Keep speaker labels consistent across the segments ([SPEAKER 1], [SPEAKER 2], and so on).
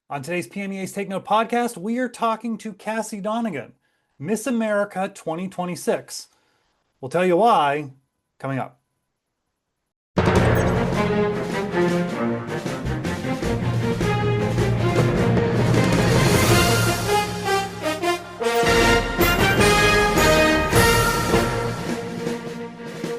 [SPEAKER 1] On today's PMEA's Take Note podcast, we are talking to Cassie Donegan, Miss America 2026. We'll tell you why coming up.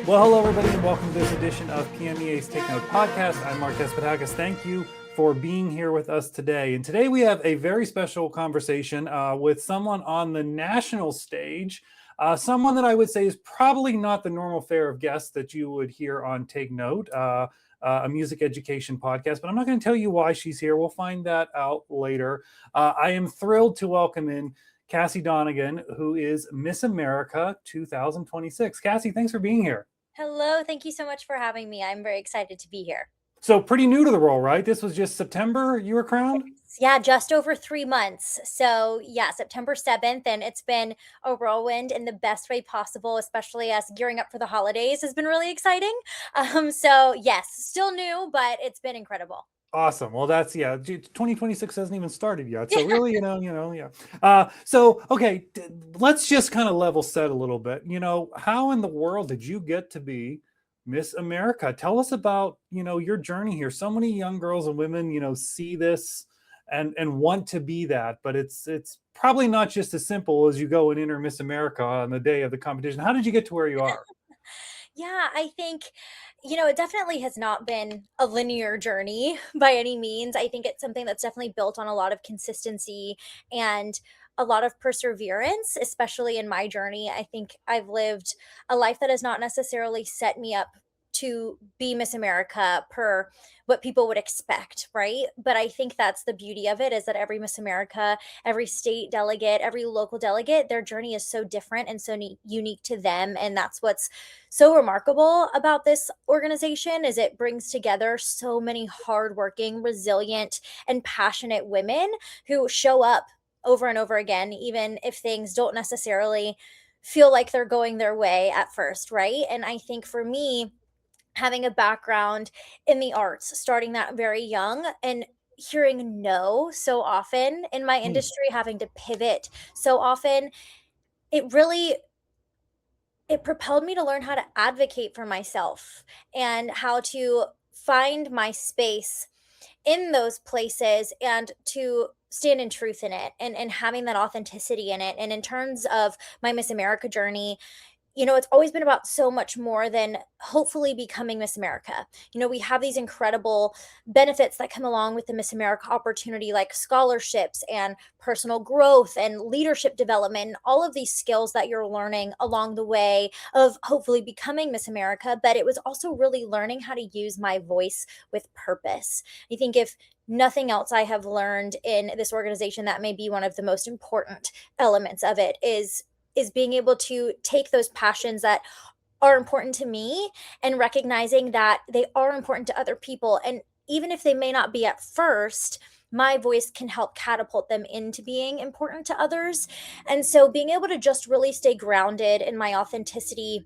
[SPEAKER 1] Well, hello, everybody, and welcome to this edition of PMEA's Take Note podcast. I'm Mark Despotakis. Thank you for being here with us today. And today we have a very special conversation with someone on the national stage, someone that I would say is probably not the normal fare of guests that you would hear on Take Note, a music education podcast, but I'm not going to tell you why she's here. We'll find that out later. I am thrilled to welcome in Cassie Donegan, who is Miss America 2026. Cassie, thanks for being here.
[SPEAKER 2] Hello, thank you so much for having me. I'm very excited to be here.
[SPEAKER 1] So pretty new to the role, right? This was just September you were crowned?
[SPEAKER 2] Yeah, just over 3 months. So yeah, September 7th, and it's been a whirlwind in the best way possible, especially as gearing up for the holidays has been really exciting. So yes, still new, but it's been incredible.
[SPEAKER 1] Awesome. Well, that's 2026 hasn't even started yet. So really, yeah. Okay, let's just kind of level set a little bit. How in the world did you get to be Miss America? Tell us about, your journey here. So many young girls and women, see this and want to be that, but it's probably not just as simple as you go and enter Miss America on the day of the competition. How did you get to where you are?
[SPEAKER 2] Yeah, I think, it definitely has not been a linear journey by any means. I think it's something that's definitely built on a lot of consistency and a lot of perseverance, especially in my journey. I think I've lived a life that has not necessarily set me up to be Miss America per what people would expect, right? But I think that's the beauty of it, is that every Miss America, every state delegate, every local delegate, their journey is so different and so unique to them. And that's what's so remarkable about this organization, is it brings together so many hardworking, resilient, and passionate women who show up over and over again, even if things don't necessarily feel like they're going their way at first, right? And I think for me, having a background in the arts, starting that very young, and hearing no so often in my
[SPEAKER 1] Hmm.
[SPEAKER 2] industry, having to pivot so often, it really it propelled me to learn how to advocate for myself and how to find my space in those places and to stand in truth in it, and having that authenticity in it. And in terms of my Miss America journey, it's always been about so much more than hopefully becoming Miss America. We have these incredible benefits that come along with the Miss America opportunity, like scholarships and personal growth and leadership development, and all of these skills that you're learning along the way of hopefully becoming Miss America. But it was also really learning how to use my voice with purpose. I think if nothing else I have learned in this organization, that may be one of the most important elements of it, is being able to take those passions that are important to me and recognizing that they are important to other people. And even if they may not be at first, my voice can help catapult them into being important to others. And so being able to just really stay grounded in my authenticity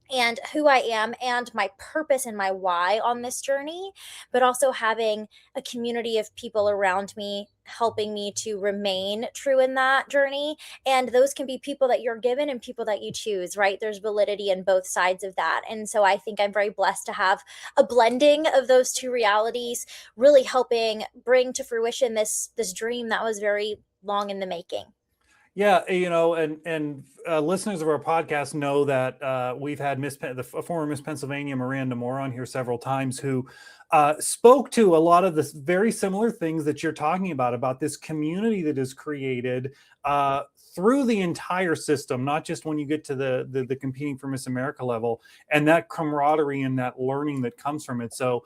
[SPEAKER 2] and who I am and my purpose and my why on this journey, but also having a community of people around me helping me to remain true in that journey. And those can be people that you're given and people that you choose, right? There's validity in both sides of that. And so I think I'm very blessed to have a blending of those two realities, really helping bring to fruition this dream that was very long in the making.
[SPEAKER 1] Yeah, and listeners of our podcast know that we've had the former Miss Pennsylvania, Miranda Moore, on here several times, who spoke to a lot of the very similar things that you're talking about this community that is created through the entire system, not just when you get to the competing for Miss America level, and that camaraderie and that learning that comes from it. So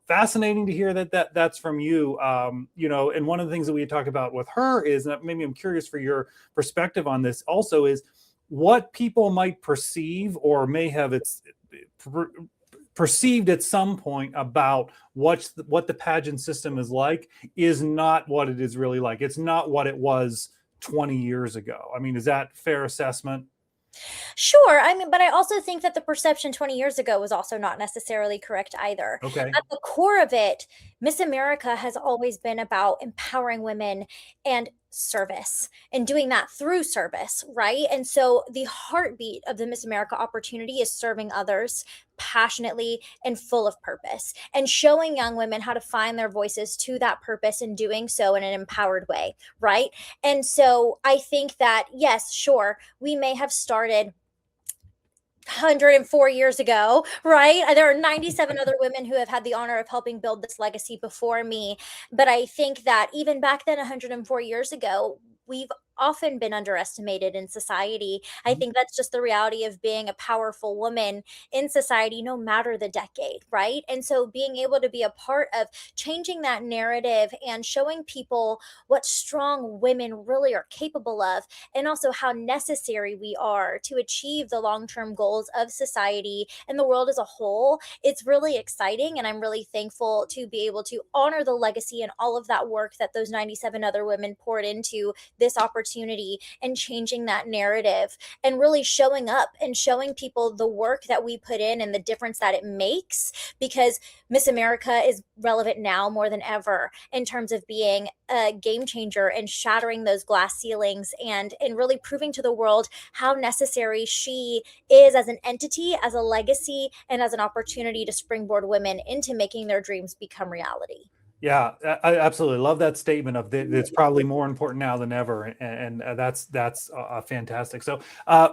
[SPEAKER 1] fascinating to hear that's from you. And one of the things that we had talked about with her is that, maybe I'm curious for your perspective on this also, is what people might perceive or may have perceived at some point about what the pageant system is like is not what it is really like. It's not what it was 20 years ago. I mean, is that fair assessment?
[SPEAKER 2] Sure. I mean, but I also think that the perception 20 years ago was also not necessarily correct either.
[SPEAKER 1] Okay.
[SPEAKER 2] At the core of it, Miss America has always been about empowering women and service and doing that through service, right? And so the heartbeat of the Miss America opportunity is serving others passionately and full of purpose and showing young women how to find their voices to that purpose and doing so in an empowered way, right? And so I think that, yes, sure, we may have started 104 years ago, right? There are 97 other women who have had the honor of helping build this legacy before me. But I think that even back then, 104 years ago, we've often been underestimated in society. I think that's just the reality of being a powerful woman in society, no matter the decade, right? And so being able to be a part of changing that narrative and showing people what strong women really are capable of, and also how necessary we are to achieve the long term goals of society and the world as a whole. It's really exciting. And I'm really thankful to be able to honor the legacy and all of that work that those 97 other women poured into this opportunity and changing that narrative and really showing up and showing people the work that we put in and the difference that it makes, because Miss America is relevant now more than ever in terms of being a game changer and shattering those glass ceilings and really proving to the world how necessary she is as an entity, as a legacy, and as an opportunity to springboard women into making their dreams become reality.
[SPEAKER 1] Yeah, I absolutely love that statement of it's probably more important now than ever, and that's fantastic. So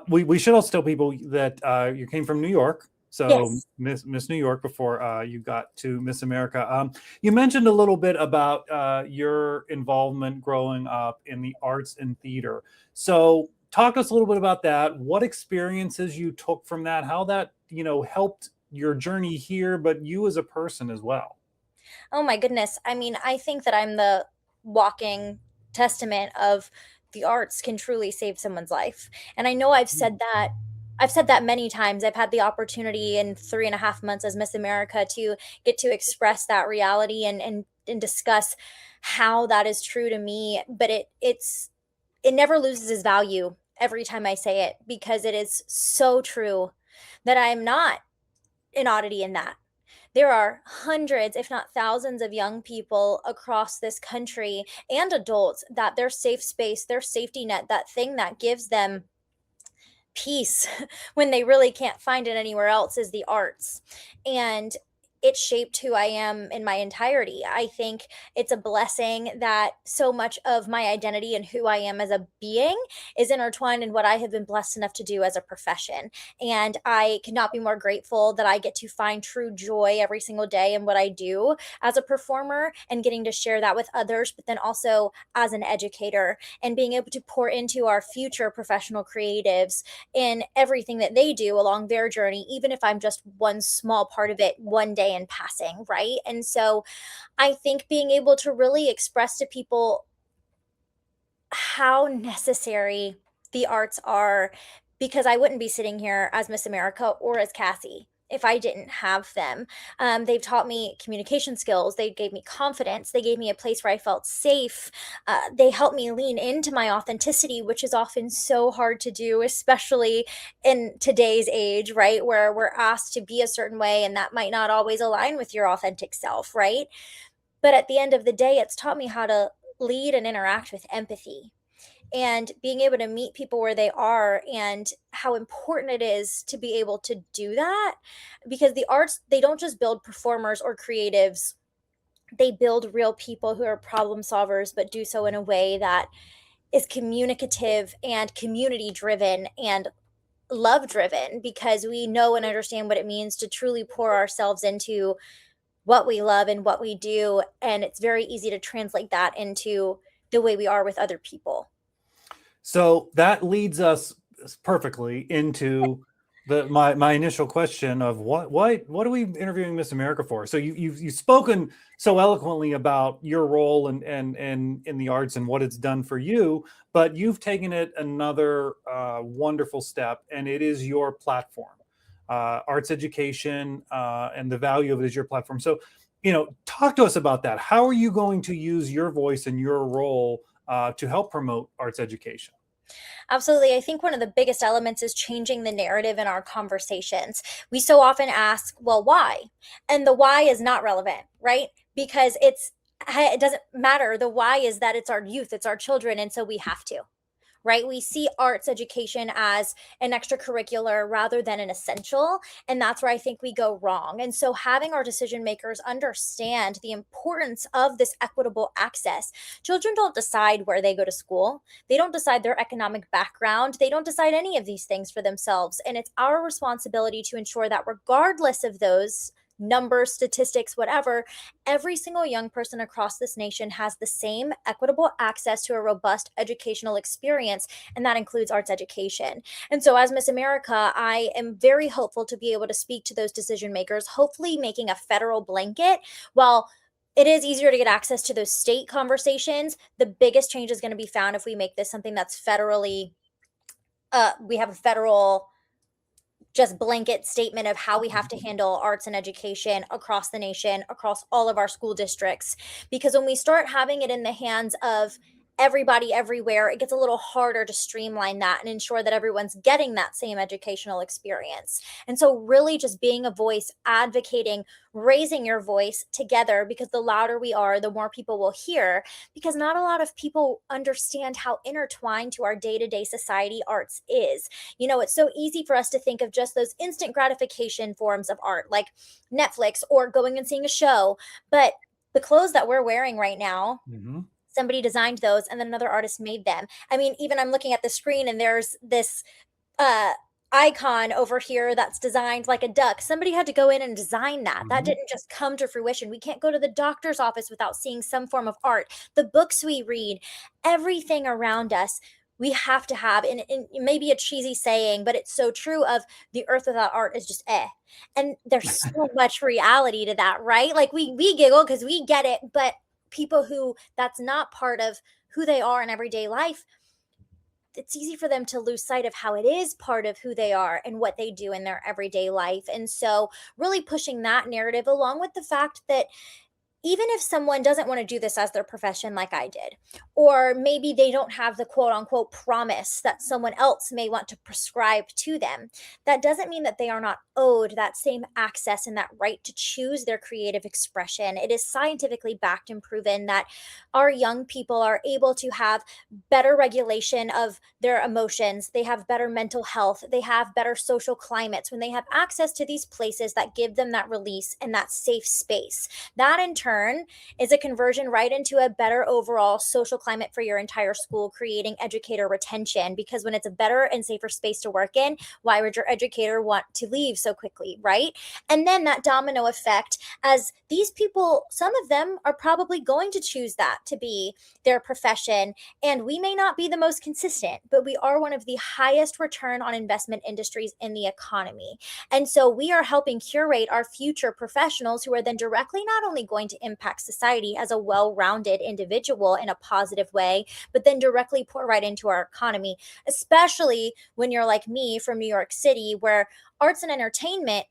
[SPEAKER 1] we should also tell people that you came from New York, so
[SPEAKER 2] Yes.
[SPEAKER 1] Miss New York before you got to Miss America. You mentioned a little bit about your involvement growing up in the arts and theater. So talk to us a little bit about that. What experiences you took from that? How that helped your journey here, but you as a person as well.
[SPEAKER 2] Oh my goodness. I mean, I think that I'm the walking testament of the arts can truly save someone's life. And I know I've said that many times. I've had the opportunity in 3.5 months as Miss America to get to express that reality and discuss how that is true to me. But it never loses its value every time I say it, because it is so true that I'm not an oddity in that. There are hundreds, if not thousands, of young people across this country and adults that their safe space, their safety net, that thing that gives them peace when they really can't find it anywhere else, is the arts. And it shaped who I am in my entirety. I think it's a blessing that so much of my identity and who I am as a being is intertwined in what I have been blessed enough to do as a profession. And I cannot be more grateful that I get to find true joy every single day in what I do as a performer and getting to share that with others, but then also as an educator and being able to pour into our future professional creatives in everything that they do along their journey, even if I'm just one small part of it one day in passing, right? And so I think being able to really express to people how necessary the arts are, because I wouldn't be sitting here as Miss America or as Cassie if I didn't have them. They've taught me communication skills. They gave me confidence. They gave me a place where I felt safe. They helped me lean into my authenticity, which is often so hard to do, especially in today's age, right? Where we're asked to be a certain way and that might not always align with your authentic self, right? But at the end of the day, it's taught me how to lead and interact with empathy and being able to meet people where they are and how important it is to be able to do that, because the arts, they don't just build performers or creatives, they build real people who are problem solvers, but do so in a way that is communicative and community driven and love driven, because we know and understand what it means to truly pour ourselves into what we love and what we do, and it's very easy to translate that into the way we are with other people.
[SPEAKER 1] So that leads us perfectly into my initial question of what are we interviewing Miss America for? So you've spoken so eloquently about your role and in the arts and what it's done for you, but you've taken it another wonderful step, and it is your platform, arts education, and the value of it is your platform. So talk to us about that. How are you going to use your voice and your role to help promote arts education?
[SPEAKER 2] Absolutely. I think one of the biggest elements is changing the narrative in our conversations. We so often ask, well, why? And the why is not relevant, right? because it doesn't matter. The why is that it's our youth, it's our children, and so we have to. Right? We see arts education as an extracurricular rather than an essential. And that's where I think we go wrong. And so having our decision makers understand the importance of this equitable access. Children don't decide where they go to school. They don't decide their economic background. They don't decide any of these things for themselves. And it's our responsibility to ensure that regardless of those numbers, statistics, whatever, every single young person across this nation has the same equitable access to a robust educational experience, and that includes arts education. And so, as Miss America, I am very hopeful to be able to speak to those decision makers, hopefully making a federal blanket. While it is easier to get access to those state conversations, the biggest change is going to be found if we make this something that's federally, we have a federal just blanket statement of how we have to handle arts and education across the nation, across all of our school districts. Because when we start having it in the hands of everybody everywhere, it gets a little harder to streamline that and ensure that everyone's getting that same educational experience. And so, really, just being a voice, advocating, raising your voice together, because the louder we are, the more people will hear. Because not a lot of people understand how intertwined to our day to day society arts is. It's so easy for us to think of just those instant gratification forms of art, like Netflix or going and seeing a show. But the clothes that we're wearing right now, somebody designed those and then another artist made them. I mean, even I'm looking at the screen and there's this icon over here that's designed like a duck. Somebody had to go in and design that. That didn't just come to fruition. We can't go to the doctor's office without seeing some form of art. The books we read, everything around us, we have to have, and it may be a cheesy saying, but it's so true, of the earth without art is just And there's so much reality to that, right? Like we giggle because we get it, but people who that's not part of who they are in everyday life, it's easy for them to lose sight of how it is part of who they are and what they do in their everyday life. And so really pushing that narrative, along with the fact that even if someone doesn't want to do this as their profession like I did, or maybe they don't have the quote unquote promise that someone else may want to prescribe to them, that doesn't mean that they are not owed that same access and that right to choose their creative expression. It is scientifically backed and proven that our young people are able to have better regulation of their emotions. They have better mental health. They have better social climates when they have access to these places that give them that release and that safe space. That in turn is a conversion right into a better overall social climate for your entire school, creating educator retention. Because when it's a better and safer space to work in, why would your educator want to leave so quickly, right? And then that domino effect, as these people, some of them are probably going to choose that to be their profession. And we may not be the most consistent, but we are one of the highest return on investment industries in the economy. And so we are helping curate our future professionals who are then directly not only going to impact society as a well-rounded individual in a positive way, but then directly pour right into our economy, especially when you're like me from New York City, where arts and entertainment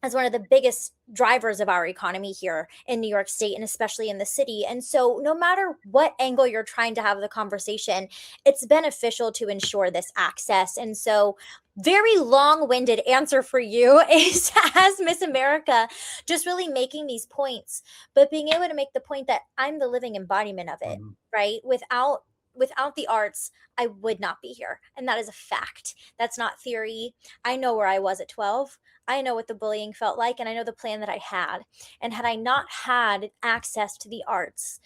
[SPEAKER 2] as one of the biggest drivers of our economy here in New York State and especially in the city. And so no matter what angle you're trying to have the conversation, it's beneficial to ensure this access. And so very long-winded answer for you is, as Miss America, just really making these points, but being able to make the point that I'm the living embodiment of it, right? Without the arts, I would not be here. And that is a fact. That's not theory. I know where I was at 12. I know what the bullying felt like, and I know the plan that I had. And had I not had access to the arts,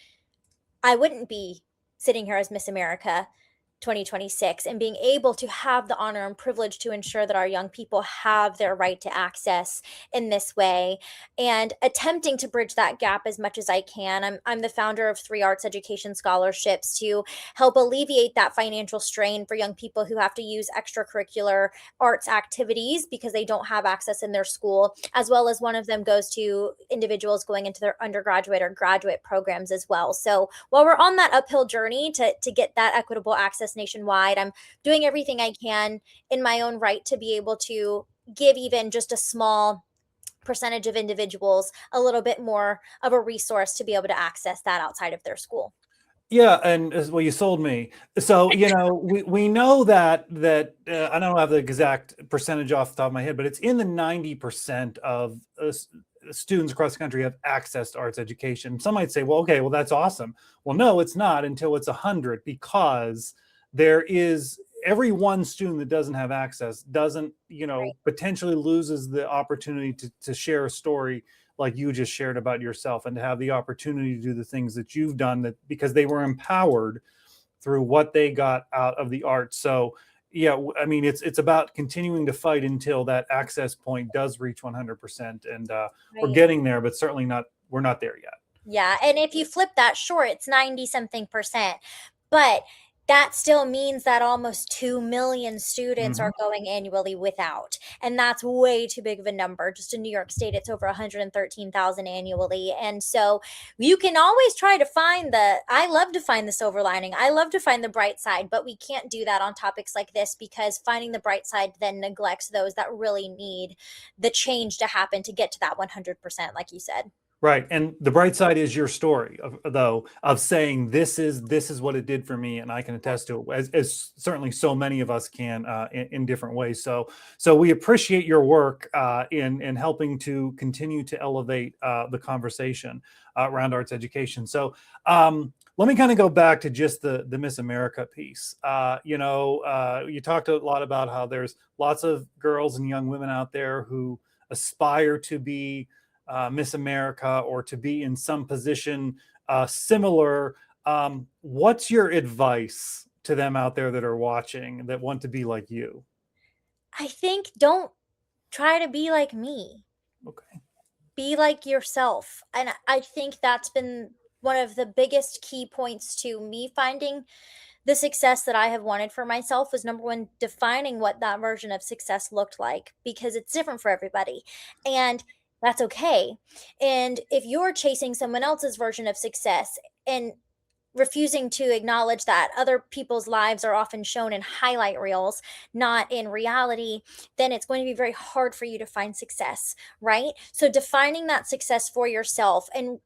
[SPEAKER 2] I wouldn't be sitting here as Miss America 2026 and being able to have the honor and privilege to ensure that our young people have their right to access in this way, and attempting to bridge that gap as much as I can. I'm the founder of 3 arts education scholarships to help alleviate that financial strain for young people who have to use extracurricular arts activities because they don't have access in their school, as well as one of them goes to individuals going into their undergraduate or graduate programs as well. So while we're on that uphill journey to get that equitable access nationwide, I'm doing everything I can in my own right to be able to give even just a small percentage of individuals a little bit more of a resource to be able to access that outside of their school.
[SPEAKER 1] Yeah, and well, you sold me. So we know that I don't have the exact percentage off the top of my head, but it's in the 90% of students across the country have access to arts education. Some might say, well, okay, well, that's awesome. Well, no, it's not until it's 100, because there is every one student that doesn't have access doesn't,
[SPEAKER 2] Right.
[SPEAKER 1] potentially loses the opportunity to share a story like you just shared about yourself, and to have the opportunity to do the things that you've done, that because they were empowered through what they got out of the arts. So yeah, I mean, it's about continuing to fight until that access point does reach 100%. And we're
[SPEAKER 2] Right.
[SPEAKER 1] getting there, but certainly not, we're not there yet.
[SPEAKER 2] Yeah, and if you flip that, sure, it's 90 something percent, but that still means that almost 2 million students
[SPEAKER 1] Mm-hmm.
[SPEAKER 2] are going annually without, and that's way too big of a number. Just in New York State, it's over 113,000 annually, and so you can always try to find I love to find the silver lining. I love to find the bright side, but we can't do that on topics like this, because finding the bright side then neglects those that really need the change to happen to get to that 100%, like you said.
[SPEAKER 1] Right. And the bright side is your story of saying this is what it did for me, and I can attest to it, as certainly so many of us can, in different ways. So we appreciate your work in helping to continue to elevate the conversation around arts education. So let me kind of go back to just the Miss America piece. You talked a lot about how there's lots of girls and young women out there who aspire to be Miss America, or to be in some position similar. What's your advice to them out there that are watching, that want to be like you?
[SPEAKER 2] I think don't try to be like me.
[SPEAKER 1] Okay.
[SPEAKER 2] Be like yourself. And I think that's been one of the biggest key points to me finding the success that I have wanted for myself, was number one, defining what that version of success looked like, because it's different for everybody. And that's okay. And if you're chasing someone else's version of success and refusing to acknowledge that other people's lives are often shown in highlight reels, not in reality, then it's going to be very hard for you to find success, right? So defining that success for yourself, and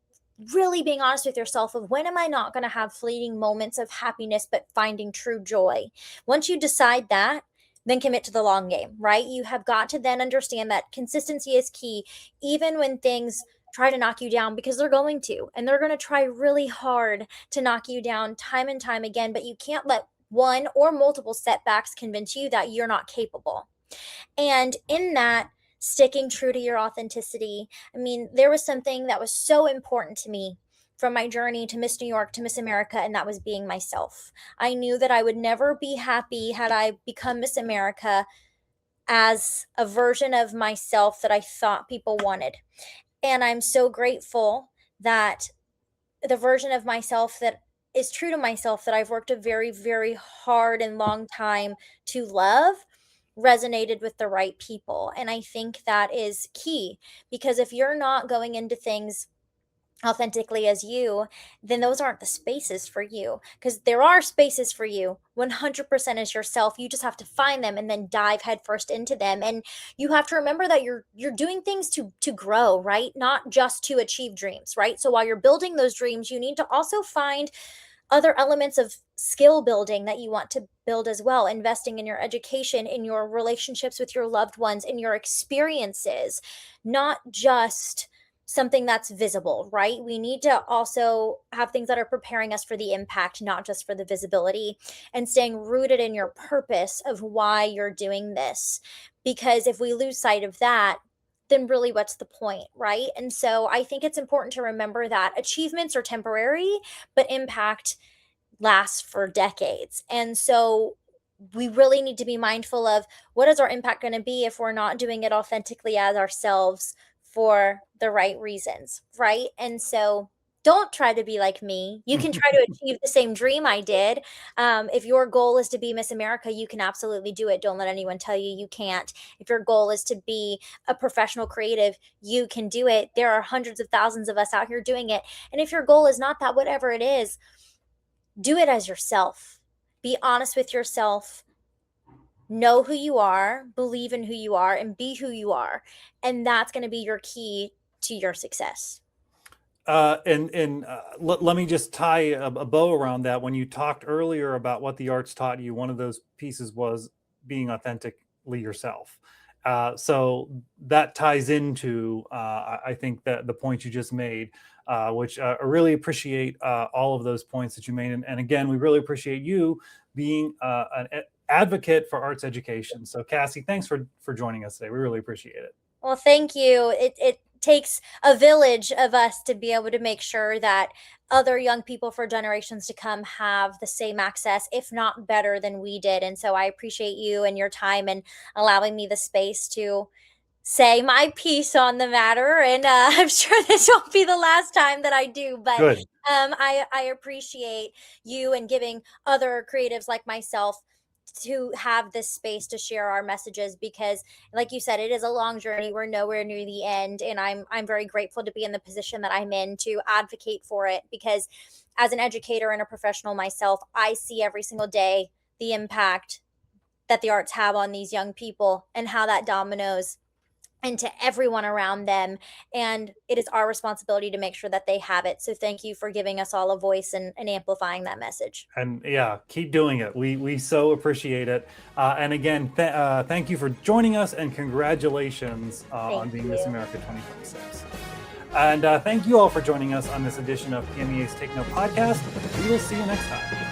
[SPEAKER 2] really being honest with yourself of, when am I not going to have fleeting moments of happiness but finding true joy? Once you decide that, then commit to the long game, right? You have got to then understand that consistency is key, even when things try to knock you down, because they're going to, and they're going to try really hard to knock you down time and time again. But you can't let one or multiple setbacks convince you that you're not capable. And in that, sticking true to your authenticity. I mean, there was something that was so important to me from my journey to Miss New York to Miss America, and that was being myself. I knew that I would never be happy had I become Miss America as a version of myself that I thought people wanted. And I'm so grateful that the version of myself that is true to myself, that I've worked a very, very hard and long time to love, resonated with the right people. And I think that is key, because if you're not going into things authentically as you, then those aren't the spaces for you, because there are spaces for you 100% as yourself. You just have to find them and then dive headfirst into them. And you have to remember that you're doing things to grow, right? Not just to achieve dreams, right? So while you're building those dreams, you need to also find other elements of skill building that you want to build as well, investing in your education, in your relationships with your loved ones, in your experiences, not just something that's visible, right? We need to also have things that are preparing us for the impact, not just for the visibility, and staying rooted in your purpose of why you're doing this. Because if we lose sight of that, then really what's the point, right? And so I think it's important to remember that achievements are temporary, but impact lasts for decades. And so we really need to be mindful of, what is our impact going to be if we're not doing it authentically as ourselves for the right reasons, right? And so don't try to be like me. You can try to achieve the same dream I did. If your goal is to be Miss America, you can absolutely do it. Don't let anyone tell you you can't. If your goal is to be a professional creative, you can do it. There are hundreds of thousands of us out here doing it. And if your goal is not that, whatever it is, do it as yourself. Be honest with yourself. Know who you are, believe in who you are, and be who you are. And that's going to be your key to your success.
[SPEAKER 1] Let me just tie a bow around that. When you talked earlier about what the arts taught you, one of those pieces was being authentically yourself. So that ties into, I think, that the point you just made, which I really appreciate all of those points that you made. And again, we really appreciate you being an advocate for arts education. So Cassie, thanks for joining us today. We really appreciate it.
[SPEAKER 2] Well, thank you. It takes a village of us to be able to make sure that other young people for generations to come have the same access, if not better than we did. And so I appreciate you and your time and allowing me the space to say my piece on the matter. And I'm sure this won't be the last time that I do, but
[SPEAKER 1] Good.
[SPEAKER 2] I appreciate you and giving other creatives like myself to have this space to share our messages, because like you said, it is a long journey. We're nowhere near the end, and I'm very grateful to be in the position that I'm in to advocate for it, because as an educator and a professional myself, I see every single day the impact that the arts have on these young people and how that dominoes into everyone around them. And it is our responsibility to make sure that they have it. So thank you for giving us all a voice and amplifying that message.
[SPEAKER 1] And yeah, keep doing it. We so appreciate it. And again, thank you for joining us, and congratulations on being Miss America 2026. And thank you all for joining us on this edition of PMEA's Take Note podcast. We will see you next time.